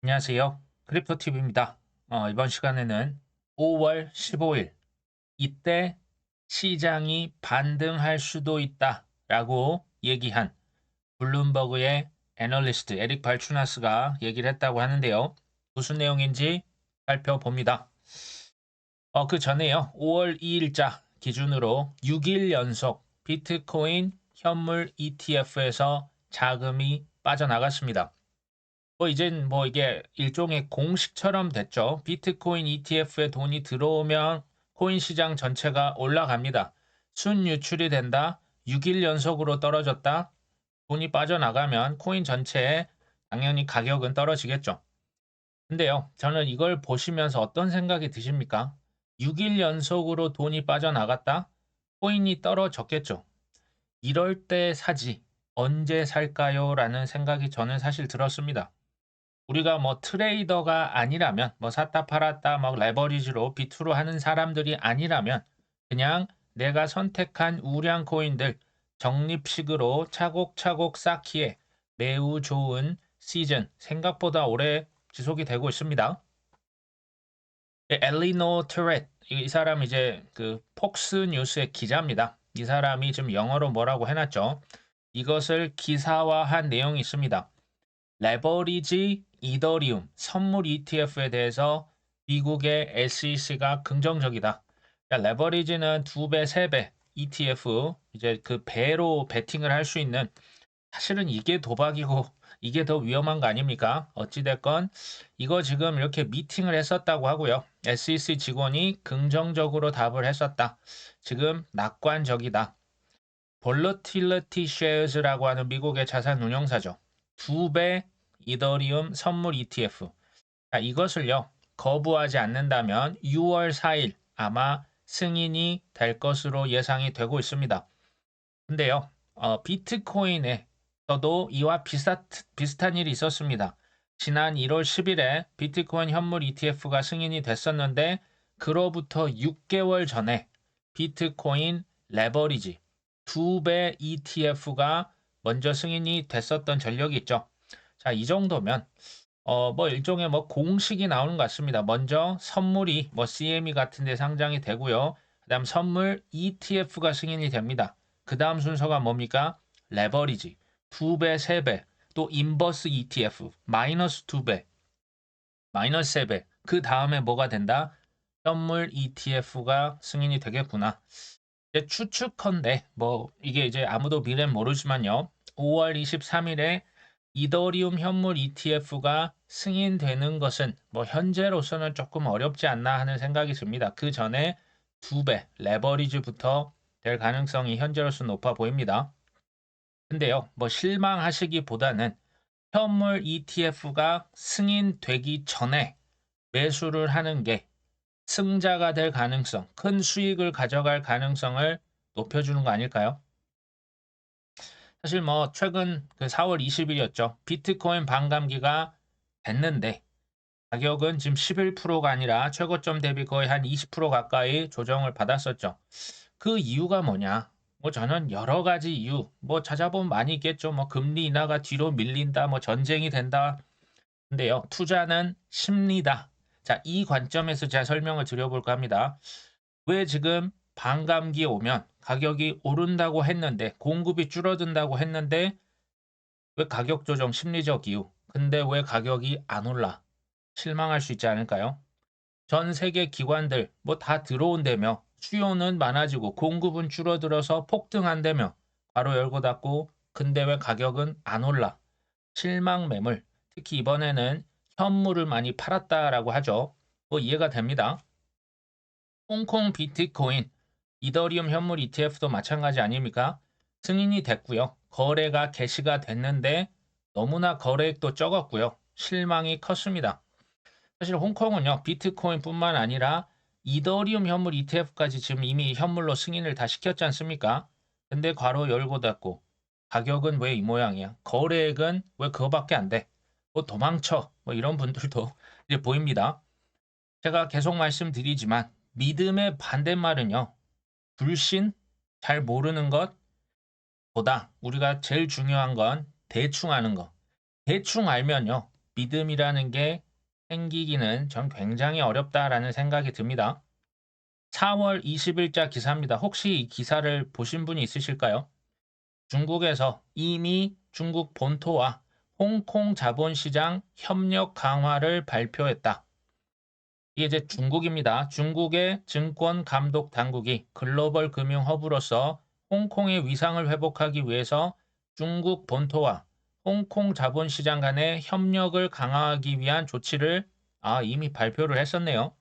안녕하세요. 크립토TV입니다. 이번 시간에는 5월 15일, 이때 시장이 반등할 수도 있다라고 얘기한 블룸버그의 애널리스트 에릭 발추나스가 얘기를 했다고 하는데요. 무슨 내용인지 살펴봅니다. 그 전에요. 5월 2일자 기준으로 6일 연속 비트코인 현물 ETF에서 자금이 빠져나갔습니다. 이젠 이게 일종의 공식처럼 됐죠. 비트코인 ETF에 돈이 들어오면 코인 시장 전체가 올라갑니다. 순유출이 된다. 6일 연속으로 떨어졌다. 돈이 빠져나가면 코인 전체에 당연히 가격은 떨어지겠죠. 근데요, 저는 이걸 보시면서 어떤 생각이 드십니까? 6일 연속으로 돈이 빠져나갔다? 코인이 떨어졌겠죠. 이럴 때 사지. 언제 살까요? 라는 생각이 저는 사실 들었습니다. 우리가 트레이더가 아니라면 샀다 팔았다 레버리지로 비투로 하는 사람들이 아니라면 그냥 내가 선택한 우량 코인들 적립식으로 차곡차곡 쌓기에 매우 좋은 시즌 생각보다 오래 지속이 되고 있습니다. 엘리노 트렛 이 사람 이제 그 폭스 뉴스의 기자입니다. 이 사람이 지금 영어로 뭐라고 해놨죠? 이것을 기사화한 내용이 있습니다. 레버리지 이더리움 선물 ETF에 대해서 미국의 SEC가 긍정적이다. 그러니까 레버리지는 2배, 3배 ETF 이제 그 배로 베팅을 할 수 있는 사실은 이게 도박이고 이게 더 위험한 거 아닙니까? 어찌됐건 이거 지금 이렇게 미팅을 했었다고 하고요. SEC 직원이 긍정적으로 답을 했었다. 지금 낙관적이다. 볼러틸리티 쉐어즈라고 하는 미국의 자산 운용사죠. 2배 이더리움 선물 ETF. 자, 이것을요. 거부하지 않는다면 6월 4일 아마 승인이 될 것으로 예상이 되고 있습니다. 근데요. 비트코인에서도 이와 비슷한 일이 있었습니다. 지난 1월 10일에 비트코인 현물 ETF가 승인이 됐었는데 그로부터 6개월 전에 비트코인 레버리지 2배 ETF가 먼저 승인이 됐었던 전력이 있죠. 자, 이 정도면 일종의 공식이 나오는 것 같습니다. 먼저 선물이 CME 같은 데 상장이 되고요. 그다음 선물 ETF가 승인이 됩니다. 그다음 순서가 뭡니까? 레버리지 2배, 3배, 또 인버스 ETF 마이너스 2배, 마이너스 3배. 그 다음에 뭐가 된다? 선물 ETF가 승인이 되겠구나. 이제 추측컨대 이게 이제 아무도 미래는 모르지만요. 5월 23일에 이더리움 현물 ETF가 승인되는 것은 현재로서는 조금 어렵지 않나 하는 생각이 듭니다. 그 전에 2배 레버리지부터 될 가능성이 현재로서 높아 보입니다. 근데요, 실망하시기보다는 현물 ETF가 승인되기 전에 매수를 하는 게 승자가 될 가능성, 큰 수익을 가져갈 가능성을 높여주는 거 아닐까요? 사실 최근 그 4월 20일이었죠. 비트코인 반감기가 됐는데 가격은 지금 11%가 아니라 최고점 대비 거의 한 20% 가까이 조정을 받았었죠. 그 이유가 뭐냐? 저는 여러 가지 이유, 찾아보면 많이 있겠죠. 금리 인하가 뒤로 밀린다, 전쟁이 된다. 근데요, 투자는 심리다. 자, 이 관점에서 제가 설명을 드려볼까 합니다. 왜 지금 반감기에 오면 가격이 오른다고 했는데, 공급이 줄어든다고 했는데, 왜 가격 조정 심리적 이유? 근데 왜 가격이 안 올라? 실망할 수 있지 않을까요? 전 세계 기관들 다 들어온다며 수요는 많아지고 공급은 줄어들어서 폭등한다며 바로 열고 닫고 근데 왜 가격은 안 올라? 실망 매물 특히 이번에는 현물을 많이 팔았다라고 하죠. 이해가 됩니다. 홍콩 비트코인 이더리움 현물 ETF도 마찬가지 아닙니까? 승인이 됐고요. 거래가 개시가 됐는데 너무나 거래액도 적었고요. 실망이 컸습니다. 사실 홍콩은요, 비트코인뿐만 아니라 이더리움 현물 ETF까지 지금 이미 현물로 승인을 다 시켰지 않습니까? 근데 괄호 열고 닫고 가격은 왜 이 모양이야? 거래액은 왜 그거밖에 안 돼? 도망쳐. 이런 분들도 이제 보입니다. 제가 계속 말씀드리지만 믿음의 반대말은요, 불신, 잘 모르는 것보다 우리가 제일 중요한 건 대충 아는 거. 대충 알면요, 믿음이라는 게 생기기는 전 굉장히 어렵다라는 생각이 듭니다. 4월 20일자 기사입니다. 혹시 이 기사를 보신 분이 있으실까요? 중국에서 이미 중국 본토와 홍콩 자본시장 협력 강화를 발표했다. 이게 이제 중국입니다. 중국의 증권 감독 당국이 글로벌 금융 허브로서 홍콩의 위상을 회복하기 위해서 중국 본토와 홍콩 자본시장 간의 협력을 강화하기 위한 조치를 이미 발표를 했었네요.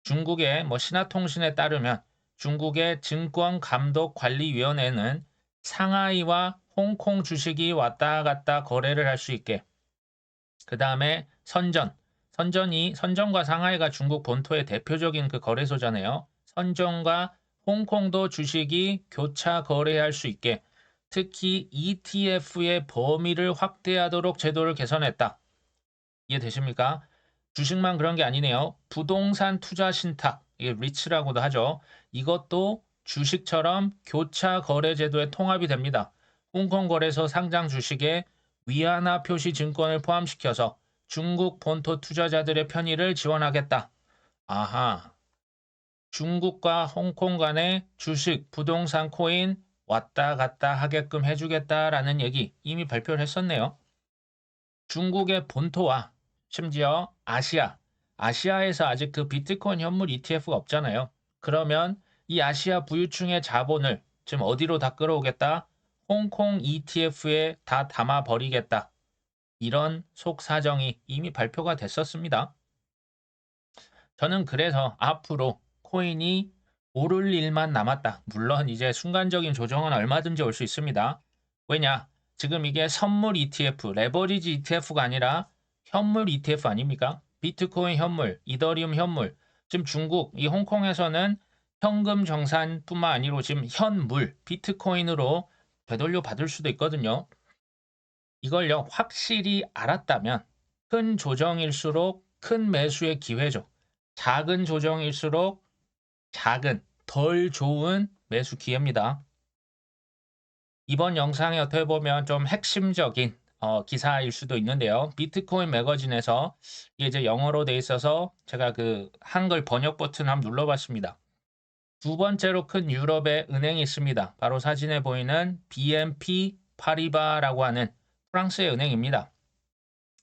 중국의 신화통신에 따르면 중국의 증권감독관리위원회는 상하이와 홍콩 주식이 왔다 갔다 거래를 할 수 있게, 그 다음에 선전과 상하이가 중국 본토의 대표적인 그 거래소잖아요. 선전과 홍콩도 주식이 교차 거래할 수 있게, 특히 ETF의 범위를 확대하도록 제도를 개선했다. 이해되십니까? 주식만 그런 게 아니네요. 부동산 투자 신탁, 이게 리츠라고도 하죠. 이것도 주식처럼 교차 거래 제도에 통합이 됩니다. 홍콩 거래소 상장 주식에 위안화 표시 증권을 포함시켜서 중국 본토 투자자들의 편의를 지원하겠다. 아하. 중국과 홍콩 간의 주식, 부동산, 코인 왔다 갔다 하게끔 해주겠다라는 얘기 이미 발표를 했었네요. 중국의 본토와 심지어 아시아에서 아직 그 비트코인 현물 ETF가 없잖아요. 그러면 이 아시아 부유층의 자본을 지금 어디로 다 끌어오겠다? 홍콩 ETF에 다 담아버리겠다. 이런 속사정이 이미 발표가 됐었습니다. 저는 그래서 앞으로 코인이 오를 일만 남았다. 물론 이제 순간적인 조정은 얼마든지 올 수 있습니다. 왜냐? 지금 이게 선물 ETF, 레버리지 ETF가 아니라 현물 ETF 아닙니까? 비트코인 현물, 이더리움 현물. 지금 중국, 이 홍콩에서는 현금 정산뿐만 아니라 지금 현물, 비트코인으로 되돌려 받을 수도 있거든요. 이걸요, 확실히 알았다면 큰 조정일수록 큰 매수의 기회죠. 작은 조정일수록 작은, 덜 좋은 매수 기회입니다. 이번 영상에 어떻게 보면 좀 핵심적인 기사일 수도 있는데요. 비트코인 매거진에서 이게 이제 영어로 돼 있어서 제가 그 한글 번역 버튼 한번 눌러봤습니다. 두 번째로 큰 유럽의 은행이 있습니다. 바로 사진에 보이는 BNP 파리바라고 하는 프랑스의 은행입니다.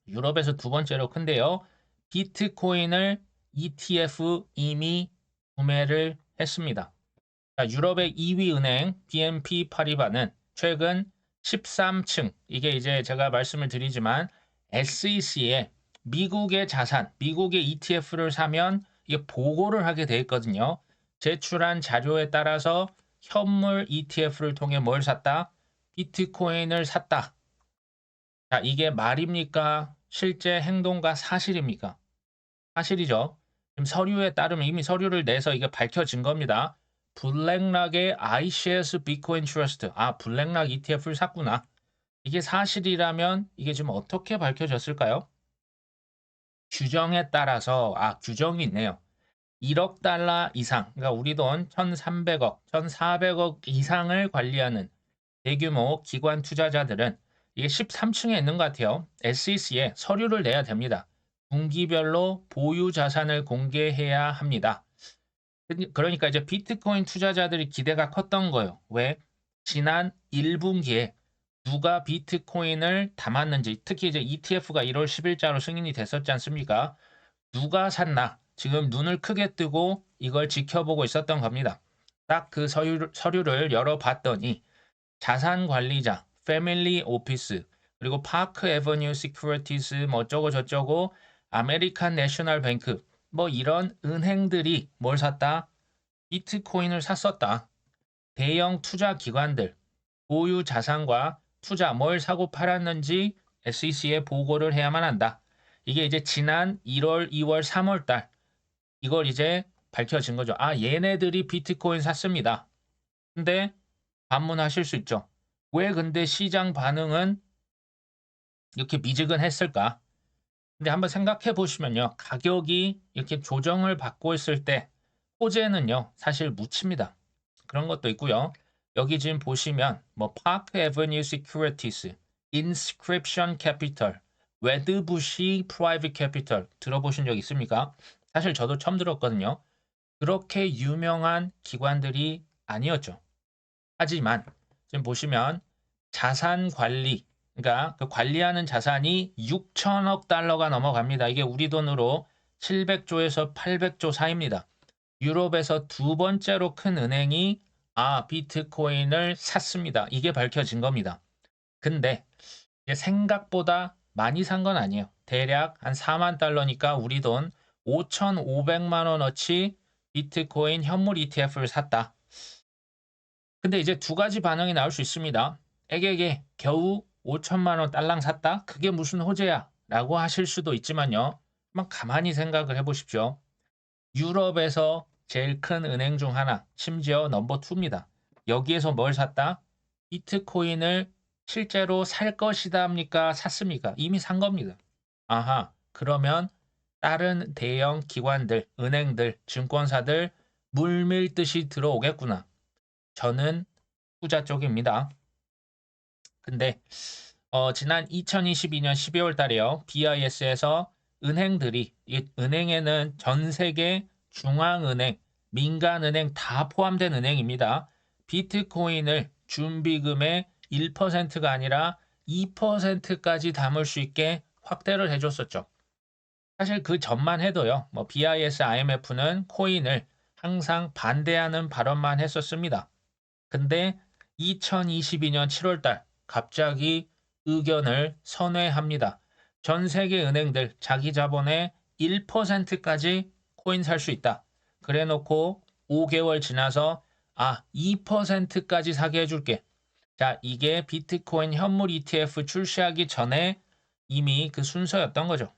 유럽에서 두 번째로 큰데요. 비트코인을 ETF 이미 구매를 했습니다. 유럽의 2위 은행 BNP 파리바는 최근 13층, 이게 이제 제가 말씀을 드리지만 SEC에 미국의 자산, 미국의 ETF를 사면 이게 보고를 하게 돼 있거든요. 제출한 자료에 따라서 현물 ETF를 통해 뭘 샀다? 비트코인을 샀다. 자, 이게 말입니까? 실제 행동과 사실입니까? 사실이죠. 지금 서류에 따르면 이미 서류를 내서 이게 밝혀진 겁니다. 블랙락의 iShares Bitcoin Trust. 블랙락 ETF를 샀구나. 이게 사실이라면 이게 지금 어떻게 밝혀졌을까요? 규정에 따라서, 규정이 있네요. 1억 달러 이상, 그러니까 우리 돈 1,300억, 1,400억 이상을 관리하는 대규모 기관 투자자들은 이게 13층에 있는 것 같아요. SEC에 서류를 내야 됩니다. 분기별로 보유 자산을 공개해야 합니다. 그러니까 이제 비트코인 투자자들이 기대가 컸던 거예요. 왜? 지난 1분기에 누가 비트코인을 담았는지, 특히 이제 ETF가 1월 10일자로 승인이 됐었지 않습니까? 누가 샀나? 지금 눈을 크게 뜨고 이걸 지켜보고 있었던 겁니다. 딱 그 서류를 열어봤더니 자산관리자, 패밀리 오피스, 그리고 파크 에버뉴 시큐리티스 뭐 어쩌고 저쩌고, 아메리칸 내셔널 뱅크 뭐 이런 은행들이 뭘 샀다? 비트코인을 샀었다. 대형 투자 기관들, 보유 자산과 투자 뭘 사고 팔았는지 SEC에 보고를 해야만 한다. 이게 이제 지난 1월, 2월, 3월 달 이걸 이제 밝혀진 거죠. 얘네들이 비트코인 샀습니다. 근데 반문하실 수 있죠. 왜 근데 시장 반응은 이렇게 미지근했을까? 근데 한번 생각해 보시면요. 가격이 이렇게 조정을 받고 있을 때 호재는요. 사실 묻힙니다. 그런 것도 있고요. 여기 지금 보시면 뭐 파크 에버뉴 시큐리티스, 인스크립션 캐피털, 웨드부시 프라이빗 캐피털 들어보신 적 있습니까? 사실 저도 처음 들었거든요. 그렇게 유명한 기관들이 아니었죠. 하지만 지금 보시면 자산 관리, 그러니까 그 관리하는 자산이 6천억 달러가 넘어갑니다. 이게 우리 돈으로 700조에서 800조 사이입니다. 유럽에서 두 번째로 큰 은행이 비트코인을 샀습니다. 이게 밝혀진 겁니다. 근데 이게 생각보다 많이 산 건 아니에요. 대략 한 4만 달러니까 우리 돈 5,500만 원어치 비트코인 현물 ETF를 샀다. 근데 이제 두 가지 반응이 나올 수 있습니다. 에게게 겨우 5천만 원 딸랑 샀다? 그게 무슨 호재야? 라고 하실 수도 있지만요. 한번 가만히 생각을 해보십시오. 유럽에서 제일 큰 은행 중 하나, 심지어 넘버 2입니다. 여기에서 뭘 샀다? 비트코인을 실제로 살 것이다 합니까? 샀습니까? 이미 산 겁니다. 아하, 그러면 다른 대형 기관들, 은행들, 증권사들 물밀듯이 들어오겠구나. 저는 투자 쪽입니다. 근데 지난 2022년 12월 달에요. BIS에서 은행들이, 은행에는 전 세계 중앙은행, 민간은행 다 포함된 은행입니다. 비트코인을 준비금의 1%가 아니라 2%까지 담을 수 있게 확대를 해줬었죠. 사실 그 전만 해도요. BIS, IMF는 코인을 항상 반대하는 발언만 했었습니다. 근데 2022년 7월 달 갑자기 의견을 선회합니다. 전 세계 은행들 자기 자본의 1%까지 코인 살 수 있다. 그래 놓고 5개월 지나서 2%까지 사게 해줄게. 자, 이게 비트코인 현물 ETF 출시하기 전에 이미 그 순서였던 거죠.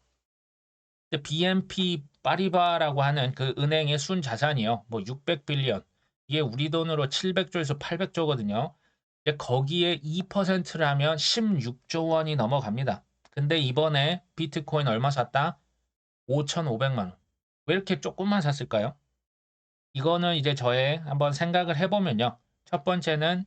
BNP 파리바라고 하는 그 은행의 순 자산이요. 600빌리언. 이게 우리 돈으로 700조에서 800조거든요. 거기에 2%를 하면 16조 원이 넘어갑니다. 근데 이번에 비트코인 얼마 샀다? 5,500만 원. 왜 이렇게 조금만 샀을까요? 이거는 이제 저의 한번 생각을 해보면요. 첫 번째는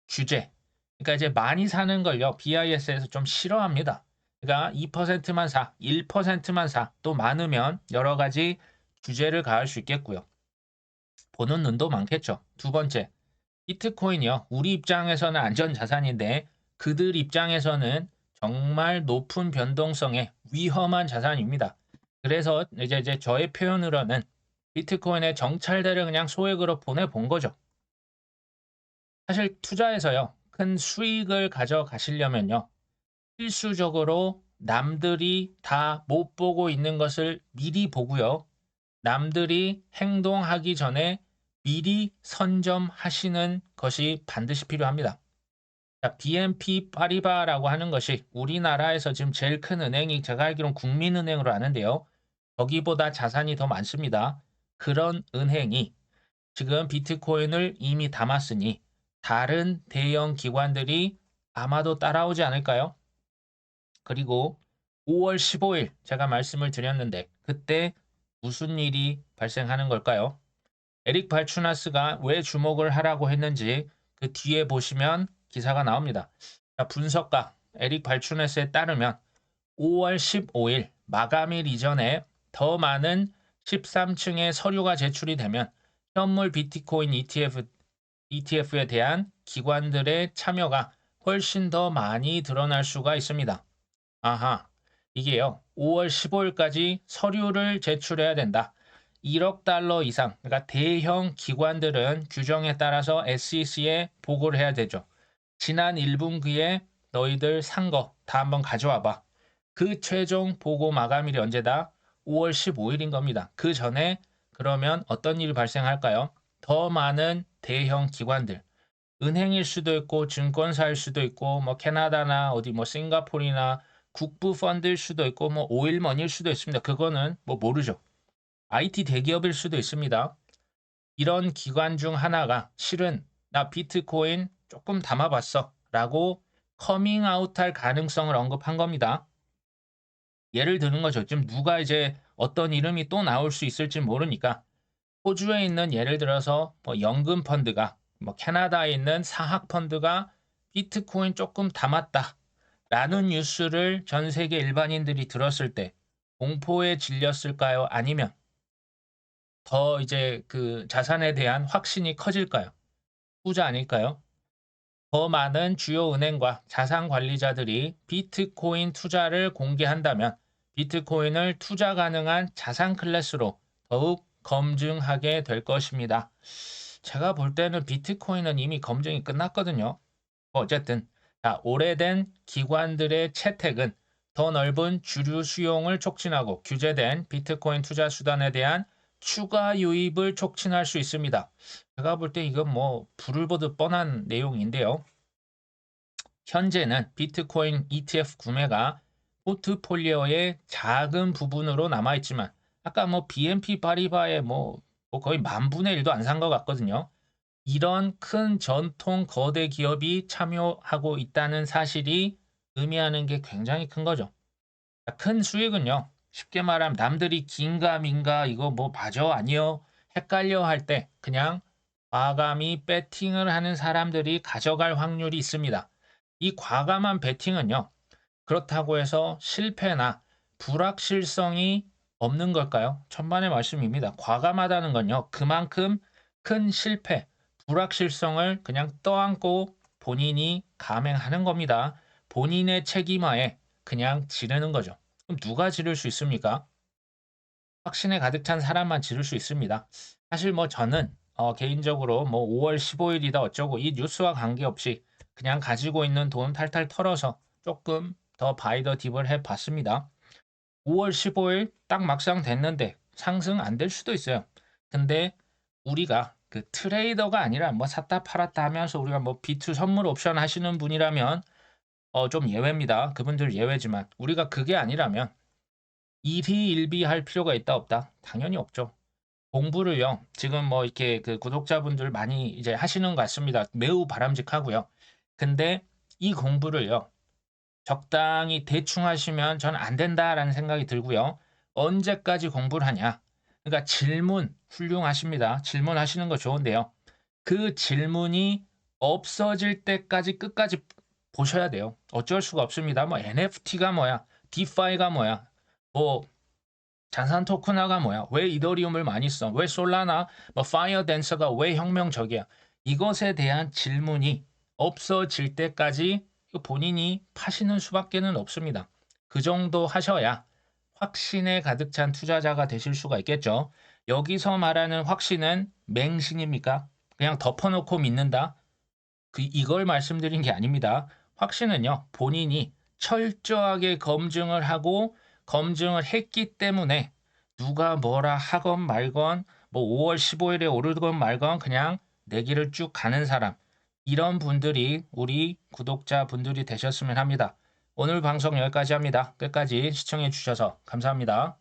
규제. 그러니까 이제 많이 사는 걸요. BIS에서 좀 싫어합니다. 그러니까 2%만 사, 1%만 사, 또 많으면 여러 가지 규제를 가할 수 있겠고요. 보는 눈도 많겠죠. 두 번째, 비트코인이요. 우리 입장에서는 안전자산인데 그들 입장에서는 정말 높은 변동성의 위험한 자산입니다. 그래서 이제 저의 표현으로는 비트코인의 정찰대를 그냥 소액으로 보내본 거죠. 사실 투자에서요. 큰 수익을 가져가시려면요. 필수적으로 남들이 다 못 보고 있는 것을 미리 보고요. 남들이 행동하기 전에 미리 선점하시는 것이 반드시 필요합니다. 자, BNP 파리바라고 하는 것이 우리나라에서 지금 제일 큰 은행이 제가 알기로는 국민은행으로 아는데요. 거기보다 자산이 더 많습니다. 그런 은행이 지금 비트코인을 이미 담았으니 다른 대형 기관들이 아마도 따라오지 않을까요? 그리고 5월 15일 제가 말씀을 드렸는데 그때 무슨 일이 발생하는 걸까요? 에릭 발추나스가 왜 주목을 하라고 했는지 그 뒤에 보시면 기사가 나옵니다. 분석가 에릭 발추나스에 따르면 5월 15일 마감일 이전에 더 많은 13층의 서류가 제출이 되면 현물 비트코인 ETF에 대한 기관들의 참여가 훨씬 더 많이 드러날 수가 있습니다. 아하, 이게요. 5월 15일까지 서류를 제출해야 된다. 1억 달러 이상, 그러니까 대형 기관들은 규정에 따라서 SEC에 보고를 해야 되죠. 지난 1분기에 너희들 산 거 다 한번 가져와 봐. 그 최종 보고 마감일이 언제다? 5월 15일인 겁니다. 그 전에 그러면 어떤 일이 발생할까요? 더 많은 대형 기관들, 은행일 수도 있고 증권사일 수도 있고 캐나다나 어디 싱가포르나 국부 펀드일 수도 있고 오일머니일 수도 있습니다. 그거는 모르죠. IT 대기업일 수도 있습니다. 이런 기관 중 하나가 실은 나 비트코인 조금 담아봤어 라고 커밍아웃 할 가능성을 언급한 겁니다. 예를 드는 거죠. 지금 누가 이제 어떤 이름이 또 나올 수 있을지 모르니까 호주에 있는 예를 들어서 연금 펀드가 캐나다에 있는 사학 펀드가 비트코인 조금 담았다. 라는 뉴스를 전 세계 일반인들이 들었을 때 공포에 질렸을까요? 아니면 더 이제 그 자산에 대한 확신이 커질까요? 후자 아닐까요? 더 많은 주요 은행과 자산 관리자들이 비트코인 투자를 공개한다면 비트코인을 투자 가능한 자산 클래스로 더욱 검증하게 될 것입니다. 제가 볼 때는 비트코인은 이미 검증이 끝났거든요. 어쨌든 자, 오래된 기관들의 채택은 더 넓은 주류 수용을 촉진하고 규제된 비트코인 투자 수단에 대한 추가 유입을 촉진할 수 있습니다. 제가 볼 때 이건 뭐 불을 보듯 뻔한 내용인데요. 현재는 비트코인 ETF 구매가 포트폴리오의 작은 부분으로 남아있지만 아까 뭐 BNP 파리바의 뭐 거의 10,000분의 1도 안 산 것 같거든요. 이런 큰 전통 거대 기업이 참여하고 있다는 사실이 의미하는 게 굉장히 큰 거죠. 큰 수익은요. 쉽게 말하면 남들이 긴가 민가 이거 뭐 맞아 아니요 헷갈려 할 때 그냥 과감히 배팅을 하는 사람들이 가져갈 확률이 있습니다. 이 과감한 배팅은요. 그렇다고 해서 실패나 불확실성이 없는 걸까요? 천만의 말씀입니다. 과감하다는 건요. 그만큼 큰 실패, 불확실성을 그냥 떠안고 본인이 감행하는 겁니다. 본인의 책임하에 그냥 지르는 거죠. 그럼 누가 지를 수 있습니까? 확신에 가득 찬 사람만 지를 수 있습니다. 사실 뭐 저는 개인적으로 뭐 5월 15일이다 어쩌고 이 뉴스와 관계없이 그냥 가지고 있는 돈 탈탈 털어서 조금 더 바이 더 딥을 해봤습니다. 5월 15일 딱 막상 됐는데 상승 안 될 수도 있어요. 근데 우리가 그 트레이더가 아니라 뭐 샀다 팔았다 하면서 우리가 뭐 비트 선물 옵션 하시는 분이라면 좀 예외입니다. 그분들 예외지만 우리가 그게 아니라면 일희일비할 필요가 있다 없다? 당연히 없죠. 공부를요. 지금 뭐 이렇게 그 구독자분들 많이 이제 하시는 것 같습니다. 매우 바람직하고요. 근데 이 공부를요. 적당히 대충 하시면 전 안 된다라는 생각이 들고요. 언제까지 공부를 하냐? 그러니까 질문 훌륭하십니다. 질문하시는 거 좋은데요. 그 질문이 없어질 때까지 끝까지 보셔야 돼요. 어쩔 수가 없습니다. 뭐 NFT가 뭐야? 디파이가 뭐야? 뭐 자산 토큰화가 뭐야? 왜 이더리움을 많이 써? 왜 솔라나, 뭐 파이어 댄서가 왜 혁명적이야? 이것에 대한 질문이 없어질 때까지 본인이 파시는 수밖에는 없습니다. 그 정도 하셔야 확신에 가득 찬 투자자가 되실 수가 있겠죠. 여기서 말하는 확신은 맹신입니까? 그냥 덮어놓고 믿는다? 이걸 말씀드린 게 아닙니다. 확신은요, 본인이 철저하게 검증을 하고 검증을 했기 때문에 누가 뭐라 하건 말건 뭐 5월 15일에 오르건 말건 그냥 내기를 쭉 가는 사람 이런 분들이 우리 구독자분들이 되셨으면 합니다. 오늘 방송 여기까지 합니다. 끝까지 시청해 주셔서 감사합니다.